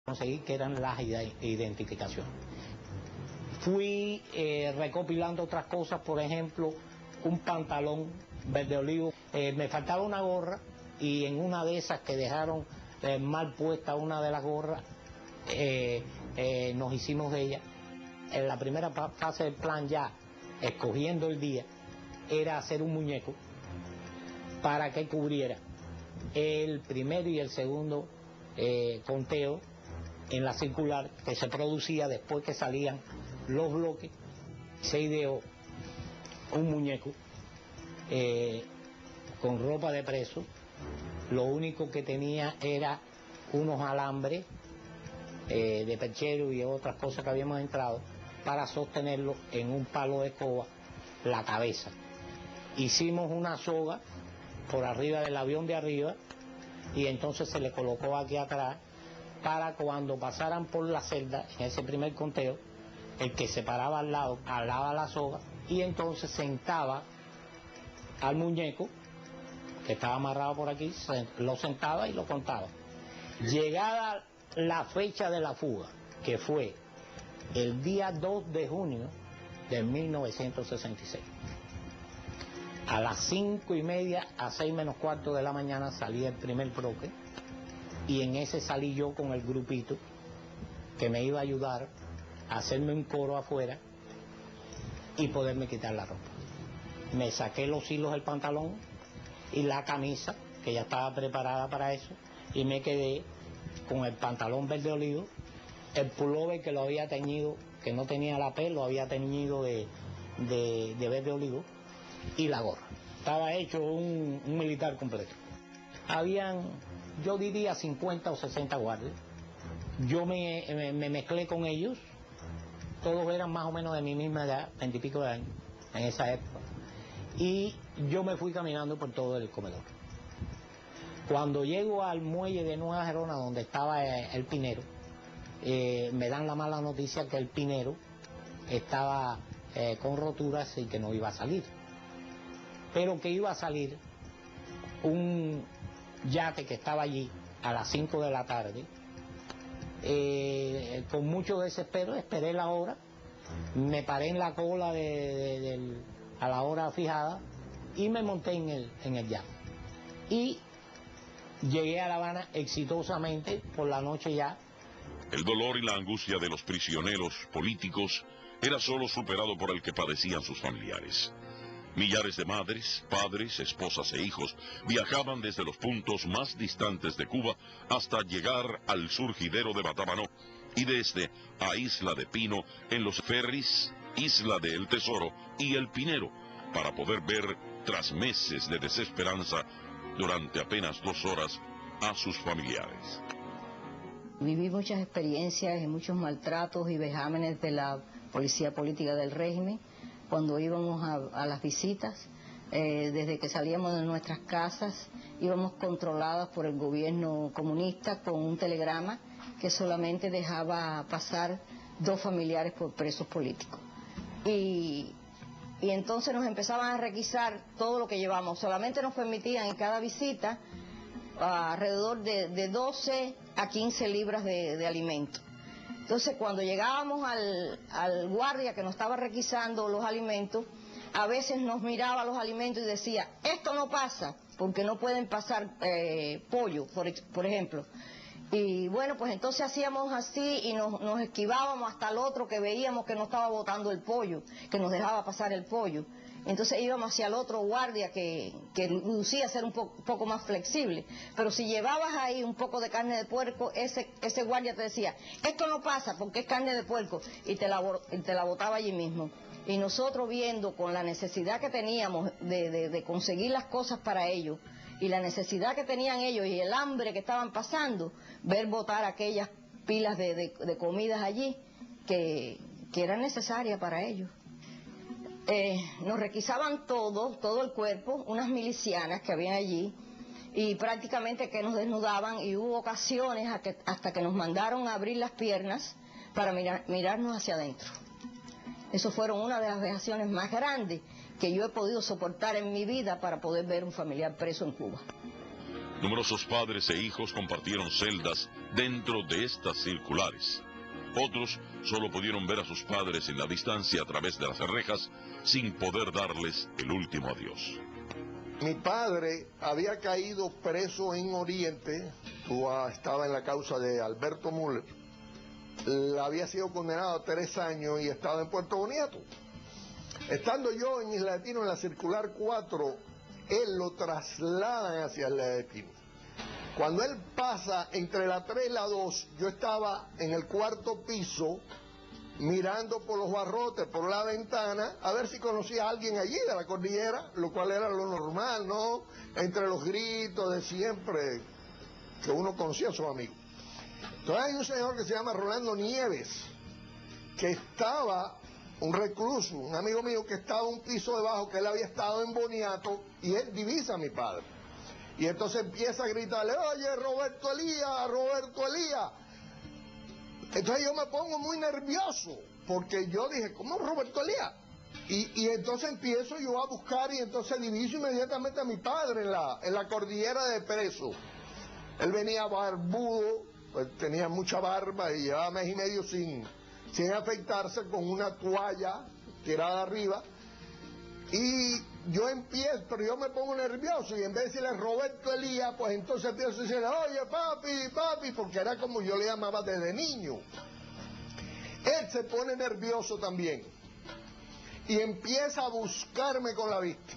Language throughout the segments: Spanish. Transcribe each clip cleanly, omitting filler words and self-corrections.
conseguir que eran las identificaciones. Fui recopilando otras cosas, por ejemplo, un pantalón verde olivo. Me faltaba una gorra y en una de esas que dejaron mal puesta una de las gorras, nos hicimos de ella. En la primera fase del plan, ya escogiendo el día, era hacer un muñeco para que cubriera el primero y el segundo conteo en la circular que se producía después que salían los bloques. Se ideó un muñeco con ropa de preso. Lo único que tenía era unos alambres de perchero y otras cosas que habíamos entrado para sostenerlo en un palo de escoba la cabeza. Hicimos una soga por arriba del avión de arriba y entonces se le colocó aquí atrás para cuando pasaran por la celda en ese primer conteo, el que se paraba al lado alaba la soga y entonces sentaba al muñeco que estaba amarrado por aquí, lo sentaba y lo contaba. Llegada la fecha de la fuga, que fue el día 2 de junio de 1966, a las 5:30 a 6 menos cuarto de la mañana salía el primer bloque y en ese salí yo con el grupito que me iba a ayudar a hacerme un coro afuera y poderme quitar la ropa. Me saqué los hilos del pantalón y la camisa, que ya estaba preparada para eso, y me quedé con el pantalón verde olivo, el pullover que lo había teñido, que no tenía la P, lo había teñido de verde olivo, y la gorra. Estaba hecho un militar completo. Habían, yo diría, 50 o 60 guardias. Yo me mezclé con ellos, todos eran más o menos de mi misma edad, 20 y pico de años, en esa época. Y yo me fui caminando por todo el comedor. Cuando llego al muelle de Nueva Gerona, donde estaba el Pinero, me dan la mala noticia que el Pinero estaba con roturas y que no iba a salir. Pero que iba a salir un yate que estaba allí a las 5 de la tarde. Con mucho desespero esperé la hora, me paré en la cola a la hora fijada y me monté en el yate. Y llegué a La Habana exitosamente por la noche ya. El dolor y la angustia de los prisioneros políticos era solo superado por el que padecían sus familiares. Millares de madres, padres, esposas e hijos viajaban desde los puntos más distantes de Cuba hasta llegar al surgidero de Batabanó y desde a Isla de Pino en los ferries Isla de El Tesoro y El Pinero para poder ver, tras meses de desesperanza, durante apenas 2 horas, a sus familiares. Viví muchas experiencias y muchos maltratos y vejámenes de la policía política del régimen cuando íbamos a las visitas. Desde que salíamos de nuestras casas íbamos controladas por el gobierno comunista con un telegrama que solamente dejaba pasar 2 familiares por presos políticos. Y entonces nos empezaban a requisar todo lo que llevamos. Solamente nos permitían en cada visita alrededor de 12 a 15 libras de alimento. Entonces cuando llegábamos al guardia que nos estaba requisando los alimentos, a veces nos miraba los alimentos y decía, esto no pasa, porque no pueden pasar pollo, por ejemplo. Y bueno, pues entonces hacíamos así y nos esquivábamos hasta el otro que veíamos que no estaba botando el pollo, que nos dejaba pasar el pollo. Entonces íbamos hacia el otro guardia que lucía ser un poco más flexible. Pero si llevabas ahí un poco de carne de puerco, ese guardia te decía, esto no pasa porque es carne de puerco, y te la botaba allí mismo. Y nosotros viendo con la necesidad que teníamos de conseguir las cosas para ellos, y la necesidad que tenían ellos y el hambre que estaban pasando, ver botar aquellas pilas de comidas allí que eran necesarias para ellos. Nos requisaban todo el cuerpo, unas milicianas que habían allí, y prácticamente que nos desnudaban, y hubo ocasiones hasta que nos mandaron a abrir las piernas para mirarnos hacia adentro. Eso fueron una de las vejaciones más grandes que yo he podido soportar en mi vida para poder ver un familiar preso en Cuba. Numerosos padres e hijos compartieron celdas dentro de estas circulares. Otros solo pudieron ver a sus padres en la distancia a través de las rejas sin poder darles el último adiós. Mi padre había caído preso en Oriente, estaba en la causa de Alberto Müller, había sido condenado a 3 años y estaba en Puerto Boniato. Estando yo en Isla Destino en la circular 4, él lo trasladan hacia Isla Destino. Cuando él pasa entre la 3 y la 2, yo estaba en el 4º piso, mirando por los barrotes, por la ventana, a ver si conocía a alguien allí de la cordillera, lo cual era lo normal, ¿no? Entre los gritos de siempre, que uno conocía a sus amigos. Entonces hay un señor que se llama Rolando Nieves, que estaba, un recluso, un amigo mío que estaba un piso debajo, que él había estado en Boniato, y él divisa a mi padre. Y entonces empieza a gritarle, oye, Roberto Elías, Roberto Elías. Entonces yo me pongo muy nervioso, porque yo dije, ¿cómo Roberto Elías? Y entonces empiezo yo a buscar y entonces diviso inmediatamente a mi padre en la cordillera de Preso. Él venía barbudo, pues tenía mucha barba y llevaba 1 mes y medio sin afeitarse, con una toalla tirada arriba. Y yo empiezo, pero yo me pongo nervioso y en vez de decirle Roberto Elías, pues entonces empiezo a decirle, oye papi, papi, porque era como yo le llamaba desde niño. Él se pone nervioso también y empieza a buscarme con la vista.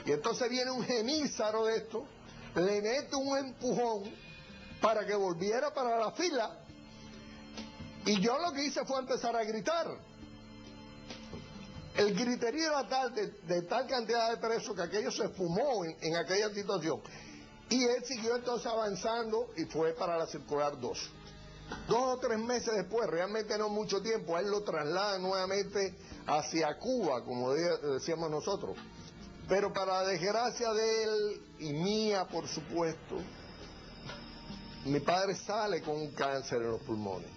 Y entonces viene un genízaro de esto, le mete un empujón para que volviera para la fila. Y yo lo que hice fue empezar a gritar. El griterío era tal, de tal cantidad de presos, que aquello se fumó en aquella situación. Y él siguió entonces avanzando y fue para la circular 2. 2 o 3 meses después, realmente no mucho tiempo, a él lo traslada nuevamente hacia Cuba, como decíamos nosotros. Pero para la desgracia de él y mía, por supuesto, mi padre sale con un cáncer en los pulmones.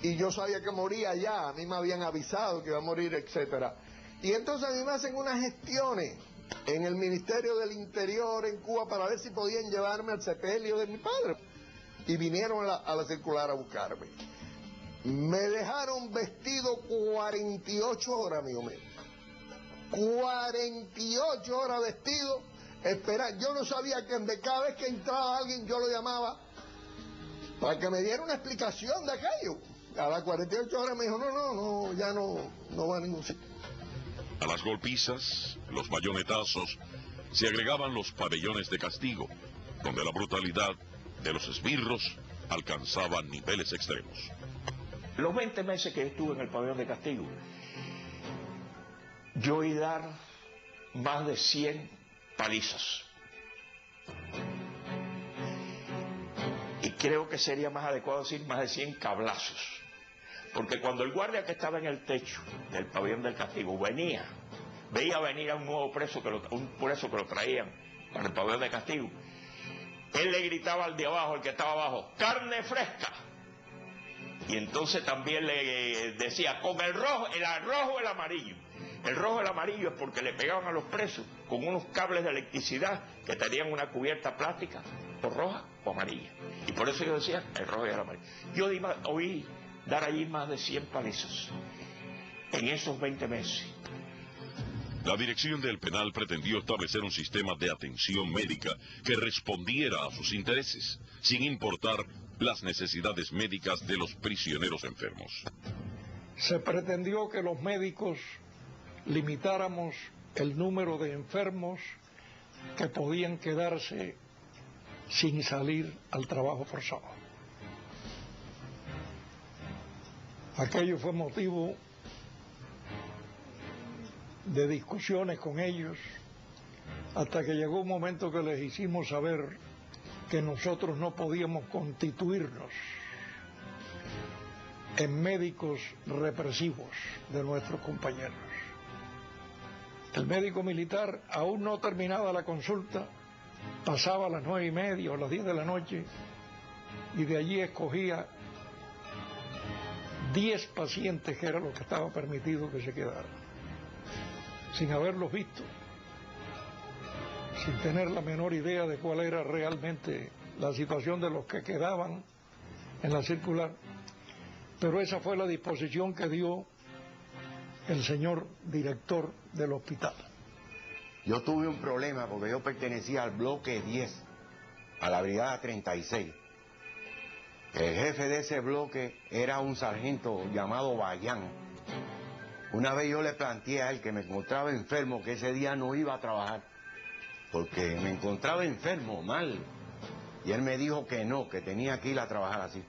Y yo sabía que moría ya, a mí me habían avisado que iba a morir, etcétera. Y entonces a mí me hacen unas gestiones en el Ministerio del Interior en Cuba para ver si podían llevarme al sepelio de mi padre. Y vinieron a la circular a buscarme. Me dejaron vestido 48 horas, amigo mío. 48 horas vestido, esperar. Yo no sabía que cada vez que entraba alguien yo lo llamaba para que me diera una explicación de aquello. A las 48 horas me dijo, no, ya no va a ningún sitio. A las golpizas, los bayonetazos, se agregaban los pabellones de castigo, donde la brutalidad de los esbirros alcanzaba niveles extremos. Los 20 meses que estuve en el pabellón de castigo, yo oí dar más de 100 palizas. Y creo que sería más adecuado decir más de 100 cablazos. Porque cuando el guardia que estaba en el techo del pabellón del castigo veía venir a un nuevo preso, un preso que lo traían para el pabellón de castigo, él le gritaba al de abajo, el que estaba abajo, ¡carne fresca! Y entonces también le decía, con el rojo, el amarillo. El rojo y el amarillo es porque le pegaban a los presos con unos cables de electricidad que tenían una cubierta plástica, o roja o amarilla. Y por eso yo decía, el rojo y el amarillo. Yo oí dar allí más de 100 palizas en esos 20 meses. La dirección del penal pretendió establecer un sistema de atención médica que respondiera a sus intereses, sin importar las necesidades médicas de los prisioneros enfermos. Se pretendió que los médicos limitáramos el número de enfermos que podían quedarse sin salir al trabajo forzado. Aquello fue motivo de discusiones con ellos, hasta que llegó un momento que les hicimos saber que nosotros no podíamos constituirnos en médicos represivos de nuestros compañeros. El médico militar, aún no terminada la consulta, pasaba a las 9:30 o a las 10 de la noche y de allí escogía 10 pacientes, que era lo que estaba permitido que se quedaran, sin haberlos visto, sin tener la menor idea de cuál era realmente la situación de los que quedaban en la circular. Pero esa fue la disposición que dio el señor director del hospital. Yo tuve un problema porque yo pertenecía al bloque 10, a la brigada 36. El jefe de ese bloque era un sargento llamado Bayán. Una vez yo le planteé a él que me encontraba enfermo, que ese día no iba a trabajar, porque me encontraba enfermo, mal. Y él me dijo que no, que tenía que ir a trabajar así.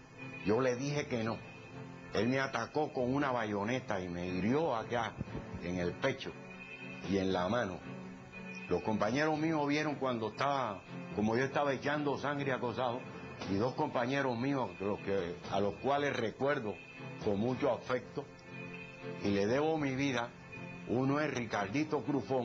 Yo le dije que no. Él me atacó con una bayoneta y me hirió acá, en el pecho y en la mano. Los compañeros míos vieron cuando estaba, como yo estaba echando sangre acosado, y dos compañeros míos a los cuales recuerdo con mucho afecto y le debo mi vida. Uno es Ricardito Crufón